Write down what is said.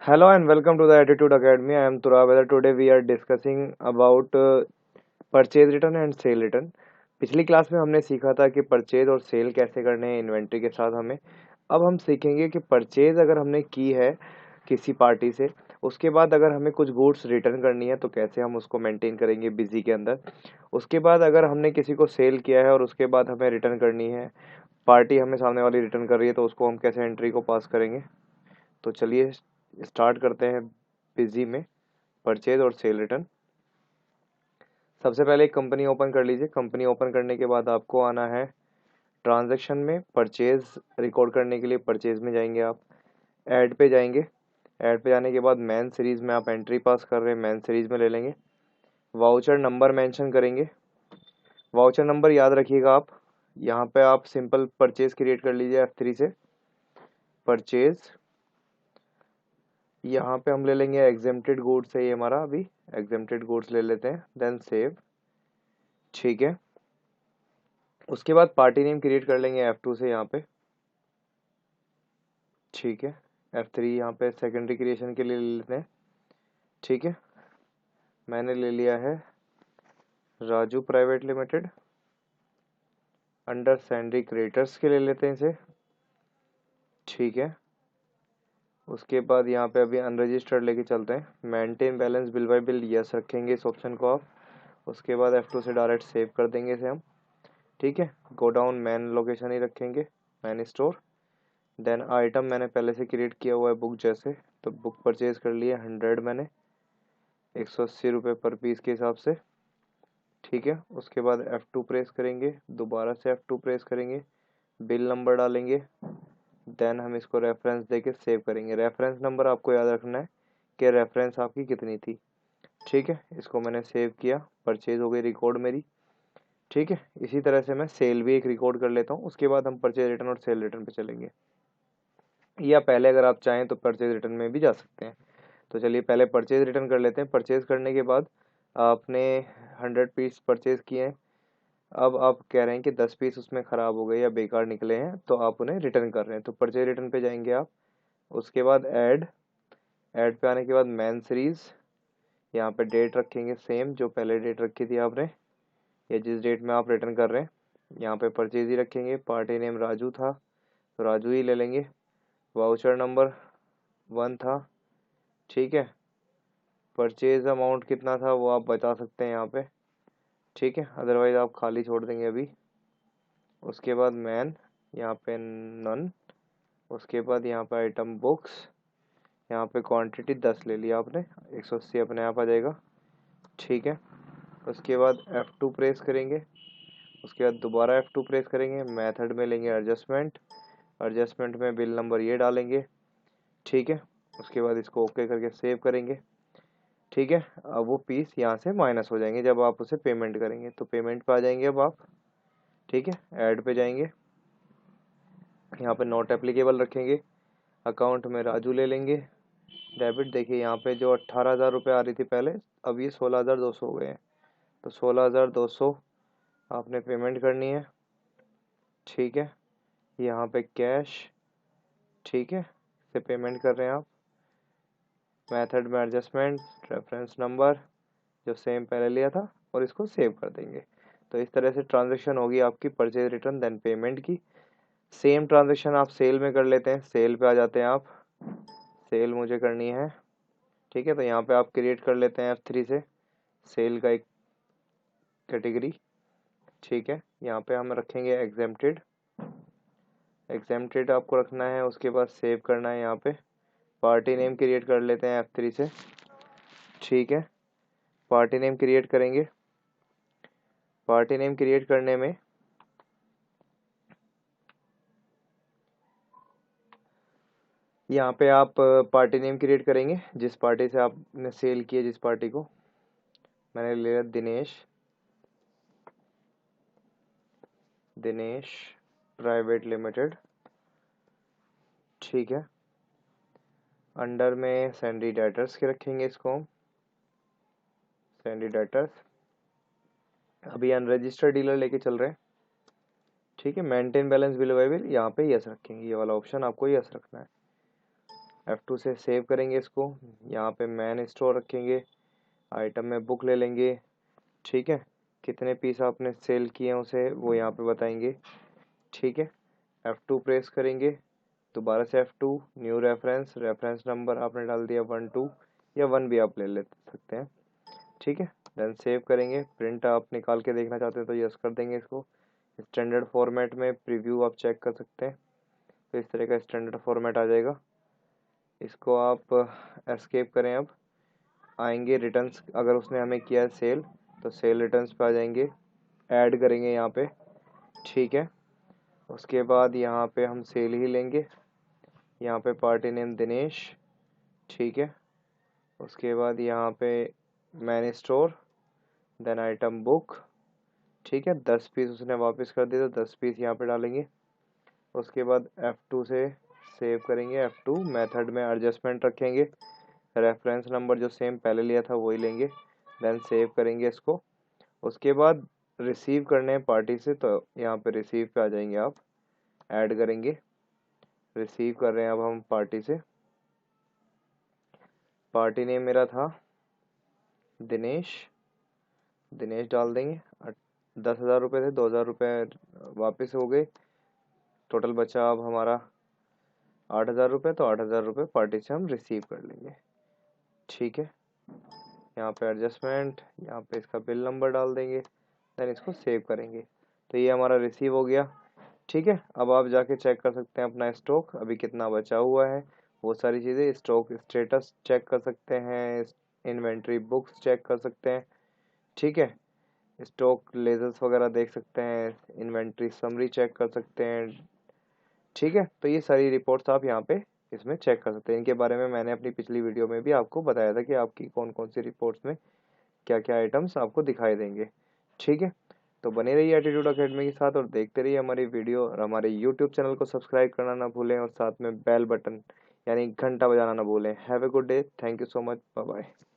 Hello and welcome to the Attitude Academy. I am Turabeda. Today we are discussing about purchase return and cell return. पिछली class में हमने सीखा था कि purchase और cell कैसे करने हैं इन्वेंट्री के साथ हमें। अब हम सीखेंगे कि परचेज अगर हमने की है किसी पार्टी से, उसके बाद अगर हमें कुछ गुड्स रिटर्न करनी है तो कैसे हम उसको मेंटेन करेंगे बिजी के अंदर। उसके बाद अगर हमने किसी को सेल किया है और उसके बाद हमें रिटर्न करनी है, पार्टी हमें सामने वाली रिटर्न कर रही है, तो उसको हम कैसे एंट्री को पास करेंगे। तो चलिए स्टार्ट करते हैं बिजी में परचेज और सेल रिटर्न। सबसे पहले एक कंपनी ओपन कर लीजिए। कंपनी ओपन करने के बाद आपको आना है ट्रांजैक्शन में। परचेज रिकॉर्ड करने के लिए परचेज में जाएंगे आप, ऐड पे जाएंगे। ऐड पे जाने के बाद मैन सीरीज में आप एंट्री पास कर रहे हैं, मैन सीरीज में ले लेंगे। वाउचर नंबर मेंशन करेंगे। वाउचर नंबर याद रखिएगा आप, यहाँ पे आप सिंपल परचेज क्रिएट कर लीजिए F3 से। परचेज यहाँ पे हम ले लेंगे एग्जेम्प्टेड गुड्स है ये हमारा, अभी एग्जेम्प्टेड गुड्स ले लेते हैं, देन सेव। ठीक है, उसके बाद पार्टी नेम क्रिएट कर लेंगे F2 से यहाँ पे। ठीक है, F3 यहाँ पे सेकेंडरी क्रिएशन के लिए ले लेते हैं। ठीक है, मैंने ले लिया है Raju private limited. Under sundry creditors के ले लेते हैं इसे। ठीक है, उसके बाद यहाँ पे अभी अनरजिस्टर्ड लेके चलते हैं। Maintain balance bill bye bill yes रखेंगे इस ऑप्शन को आप। उसके बाद F2 से डायरेक्ट सेव कर देंगे इसे हम। ठीक है, गोडाउन मैन लोकेशन ही रखेंगे, मैन स्टोर। देन आइटम मैंने पहले से क्रिएट किया हुआ है बुक जैसे, तो बुक परचेज कर लिया 100 मैंने, 180 रुपये पर पीस के हिसाब से। ठीक है, उसके बाद F2 प्रेस करेंगे, दोबारा से F2 प्रेस करेंगे, बिल नंबर डालेंगे। देन हम इसको रेफरेंस देके सेव करेंगे। रेफरेंस नंबर आपको याद रखना है कि रेफरेंस आपकी कितनी थी। ठीक है, इसको मैंने सेव किया, परचेज हो गई रिकॉर्ड मेरी। ठीक है, इसी तरह से मैं सेल भी एक रिकॉर्ड कर लेता हूँ। उसके बाद हम परचेज रिटर्न और सेल रिटर्न पे चलेंगे, या पहले अगर आप चाहें तो परचेज रिटर्न में भी जा सकते हैं। तो चलिए पहले परचेज रिटर्न कर लेते हैं। परचेज करने के बाद आपने 100 पीस परचेज किए हैं। अब आप कह रहे हैं कि 10 पीस उसमें ख़राब हो गए या बेकार निकले हैं, तो आप उन्हें रिटर्न कर रहे हैं, तो परचेज रिटर्न पे जाएंगे आप। उसके बाद ऐड, ऐड पे आने के बाद मैन सीरीज़, यहाँ पे डेट रखेंगे सेम जो पहले डेट रखी थी आपने, या जिस डेट में आप रिटर्न कर रहे हैं। यहाँ पे परचेज ही रखेंगे, पार्टी नेम राजू था तो राजू ही ले लेंगे। वाउचर नंबर 1 था। ठीक है, परचेज अमाउंट कितना था वो आप बता सकते हैं यहाँ पे। ठीक है, अदरवाइज आप खाली छोड़ देंगे अभी। उसके बाद मैन, यहाँ पे नन। उसके बाद यहाँ पे आइटम बुक्स, यहाँ पे क्वांटिटी 10 ले लिया आपने, 180 अपने आप आ जाएगा। ठीक है, उसके बाद F2 प्रेस करेंगे। उसके बाद दोबारा F2 प्रेस करेंगे, मेथड में लेंगे एडजस्टमेंट। एडजस्टमेंट में बिल नंबर ये डालेंगे। ठीक है, उसके बाद इसको ओके करके सेव करेंगे। ठीक है, अब वो पीस यहाँ से माइनस हो जाएंगे जब आप उसे पेमेंट करेंगे, तो पेमेंट पे आ जाएंगे अब आप। ठीक है, ऐड पे जाएंगे, यहाँ पे नॉट एप्लीकेबल रखेंगे, अकाउंट में राजू ले लेंगे। डेबिट देखिए यहाँ पे जो 18,000 रुपये आ रही थी पहले, अब ये 16,200 हो गए हैं, तो 16,200 आपने पेमेंट करनी है। ठीक है, यहाँ पे कैश, ठीक है, से पेमेंट कर रहे हैं आप। मेथड में एडजस्टमेंट, रेफरेंस नंबर जो सेम पहले लिया था, और इसको सेव कर देंगे। तो इस तरह से ट्रांजैक्शन होगी आपकी परचेज रिटर्न देन पेमेंट की। सेम ट्रांजैक्शन आप सेल में कर लेते हैं। सेल पे आ जाते हैं आप, सेल मुझे करनी है। ठीक है, तो यहाँ पे आप क्रिएट कर लेते हैं F3 से सेल का एक कैटेगरी। ठीक है, यहाँ पे हम रखेंगे एग्जेम्प्टेड, एग्जेम्प्टेड आपको रखना है। उसके बाद सेव करना है, यहाँ पे पार्टी नेम क्रिएट कर लेते हैं F3 से। ठीक है, पार्टी नेम क्रिएट करेंगे। पार्टी नेम क्रिएट करने में यहाँ पे आप पार्टी नेम क्रिएट करेंगे जिस पार्टी से आपने सेल किया, जिस पार्टी को। मैंने ले लिया दिनेश, दिनेश प्राइवेट लिमिटेड। ठीक है, अंडर में सैंडी डेटर्स के रखेंगे इसको हम, सैंडी डेटर्स। अभी अनरजिस्टर्ड डीलर लेके चल रहे हैं। ठीक है, maintain balance bill bye bill, यहाँ पे यस रखेंगे, ये वाला ऑप्शन आपको यस रखना है। F2 से सेव करेंगे इसको। यहाँ पे मैन स्टोर रखेंगे, आइटम में बुक ले लेंगे। ठीक है, कितने पीस आपने सेल किए हैं उसे वो यहाँ पे बताएंगे। ठीक है, F2 प्रेस करेंगे, दोबारा से F2, new reference, reference number आपने डाल दिया 12 या 1 भी आप ले सकते हैं। ठीक है, देन सेव करेंगे। प्रिंट आप निकाल के देखना चाहते हैं तो यस कर देंगे इसको। स्टैंडर्ड फॉर्मेट में प्रीव्यू आप चेक कर सकते हैं, तो इस तरह का स्टैंडर्ड फॉर्मेट आ जाएगा। इसको आप एस्केप करें। अब आएंगे रिटर्न्स, अगर उसने हमें किया है सेल तो सेल रिटर्न्स पे आ जाएंगे, ऐड करेंगे यहाँ पे। ठीक है, उसके बाद यहाँ पे हम सेल ही लेंगे, यहाँ पे पार्टी नेम दिनेश। ठीक है, उसके बाद यहाँ पे main store, then item book. ठीक है, 10 पीस उसने वापस कर दिए तो 10 पीस यहाँ पे डालेंगे। उसके बाद F2 से सेव करेंगे। F2 मेथड में एडजस्टमेंट रखेंगे, रेफरेंस नंबर जो सेम पहले लिया था वही लेंगे, देन सेव करेंगे इसको। उसके बाद रिसीव करने हैं पार्टी से, तो यहाँ पे रिसीव पे आ जाएंगे आप, ऐड करेंगे। रिसीव कर रहे हैं अब हम पार्टी से। पार्टी नेम मेरा था दिनेश, दिनेश डाल देंगे। 10,000 रुपये थे, 2,000 रुपये वापस हो गए, टोटल बचा अब हमारा 8,000 रुपये। तो 8,000 रुपये पार्टी से हम रिसीव कर लेंगे। ठीक है, यहाँ पे एडजस्टमेंट, यहाँ पे इसका बिल नंबर डाल देंगे, देन इसको सेव करेंगे। तो ये हमारा रिसीव हो गया। ठीक है, अब आप जाके चेक कर सकते हैं अपना स्टॉक अभी कितना बचा हुआ है, वो सारी चीज़ें। स्टॉक स्टेटस चेक कर सकते हैं, इन्वेंट्री बुक्स चेक कर सकते हैं। ठीक है, स्टॉक लेजर्स वगैरह देख सकते हैं, इन्वेंट्री समरी चेक कर सकते हैं। ठीक है, तो ये सारी रिपोर्ट्स आप यहाँ पे इसमें चेक कर सकते हैं। इनके बारे में मैंने अपनी पिछली वीडियो में भी आपको बताया था कि आपकी कौन कौन सी रिपोर्ट्स में क्या क्या आइटम्स आपको दिखाई देंगे। ठीक है, तो बने रहिए एटीट्यूड अकेडमी के साथ और देखते रहिए हमारी वीडियो, और हमारे यूट्यूब चैनल को सब्सक्राइब करना ना भूलें और साथ में बेल बटन यानी घंटा बजाना ना भूलें। Have a good day, thank you so much, bye bye.